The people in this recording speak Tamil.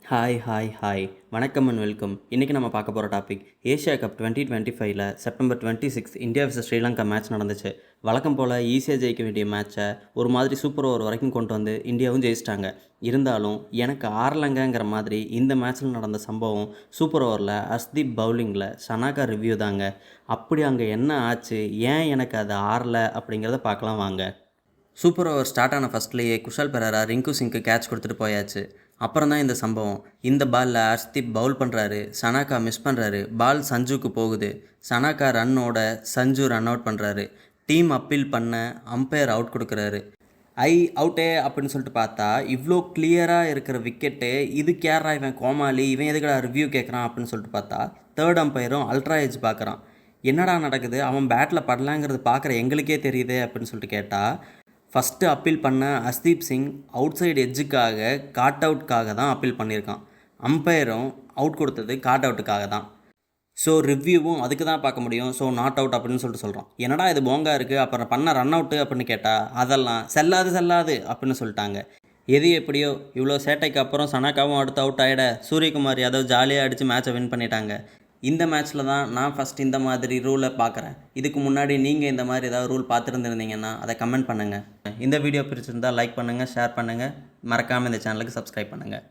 ஹாய் வணக்கம் அண்ட் வெல்கம். இன்றைக்கி நம்ம பார்க்க போகிற டாபிக் ஏஷியா கப் 2025ல் September 26 India vs Sri Lanka match நடந்துச்சு. வழக்கம் போல் ஈஸியாக ஜெயிக்க வேண்டிய மேட்சை ஒரு மாதிரி சூப்பர் ஓவர் வரைக்கும் கொண்டு வந்து இந்தியாவும் ஜெயிச்சிட்டாங்க. இருந்தாலும் எனக்கு ஆறலங்கிற மாதிரி இந்த மேட்ச்சில் நடந்த சம்பவம் சூப்பர் ஓவரில் அஸ்தீப் பவுலிங்கில் சனாக்கா ரிவ்யூ தாங்க. அப்படி அங்கே என்ன ஆச்சு, ஏன் எனக்கு அது ஆறலை அப்படிங்கிறத பார்க்கலாம் வாங்க. சூப்பர் ஓவர் ஸ்டார்ட் ஆன ஃபஸ்ட்லேயே குஷால் பெரேரா ரிங்கு சிங்க்கு கேட்ச் கொடுத்துட்டு போயாச்சு. அப்புறம் தான் இந்த சம்பவம். இந்த பாலில் ஹர்ஷ்தீப் பவுல் பண்ணுறாரு, சனாக்கா மிஸ் பண்ணுறாரு, பால் சஞ்சுக்கு போகுது. சனாக்கா ரன்னோட சஞ்சு ரன் அவுட் பண்ணுறாரு. டீம் அப்பீல் பண்ண அம்பையர் அவுட் கொடுக்குறாரு. அவுட்டே அப்படின்னு சொல்லிட்டு பார்த்தா இவ்வளோ கிளியராக இருக்கிற விக்கெட்டு இதுக்கு யாரா இவன் கோமாளி, இவன் எதுக்கடா ரிவ்யூ கேட்குறான் அப்படின்னு சொல்லிட்டு பார்த்தா தேர்ட் அம்பையரும் அல்ட்ரா ஏஜ் பார்க்குறான். என்னடா நடக்குது, அவன் பேட்டில் படலாங்கிறது பார்க்குற எங்களுக்கே தெரியுது அப்படின்னு சொல்லிட்டு கேட்டால் ஃபஸ்ட்டு அப்பீல் பண்ண ஹர்ஷ்தீப் சிங் அவுட் சைடு எட்ஜுக்காக காட் அவுட்காக தான் அப்பீல் பண்ணியிருக்கான். அம்பையரும் அவுட் கொடுத்தது காட் அவுட்டுக்காக தான். ஸோ ரிவ்யூவும் அதுக்கு தான் பார்க்க முடியும். ஸோ நாட் அவுட் அப்படின்னு சொல்லிட்டு சொல்கிறான். என்னடா இது போங்கா இருக்குது, அப்புறம் பண்ண ரன் அவுட்டு அப்படின்னு கேட்டால் அதெல்லாம் செல்லாது அப்படின்னு சொல்லிட்டாங்க. எது எப்படியோ இவ்வளோ சேட்டைக்கு அப்புறம் சனாக்காவும் அடுத்து அவுட் ஆகிட சூரியகுமார் யாதவ் ஜாலியாக அடித்து மேட்சை வின் பண்ணிட்டாங்க. இந்த மேட்ச்சில் தான் நான் ஃபஸ்ட் இந்த மாதிரி ரூலை பார்க்குறேன். இதுக்கு முன்னாடி நீங்கள் இந்த மாதிரி ஏதாவது ரூல் பார்த்துருந்துருந்தீங்கன்னா அதை கமெண்ட் பண்ணுங்கள். இந்த வீடியோ பிடிச்சிருந்தால் லைக் பண்ணுங்கள், ஷேர் பண்ணுங்கள், மறக்காமல் இந்த சேனலுக்கு சப்ஸ்கிரைப் பண்ணுங்கள்.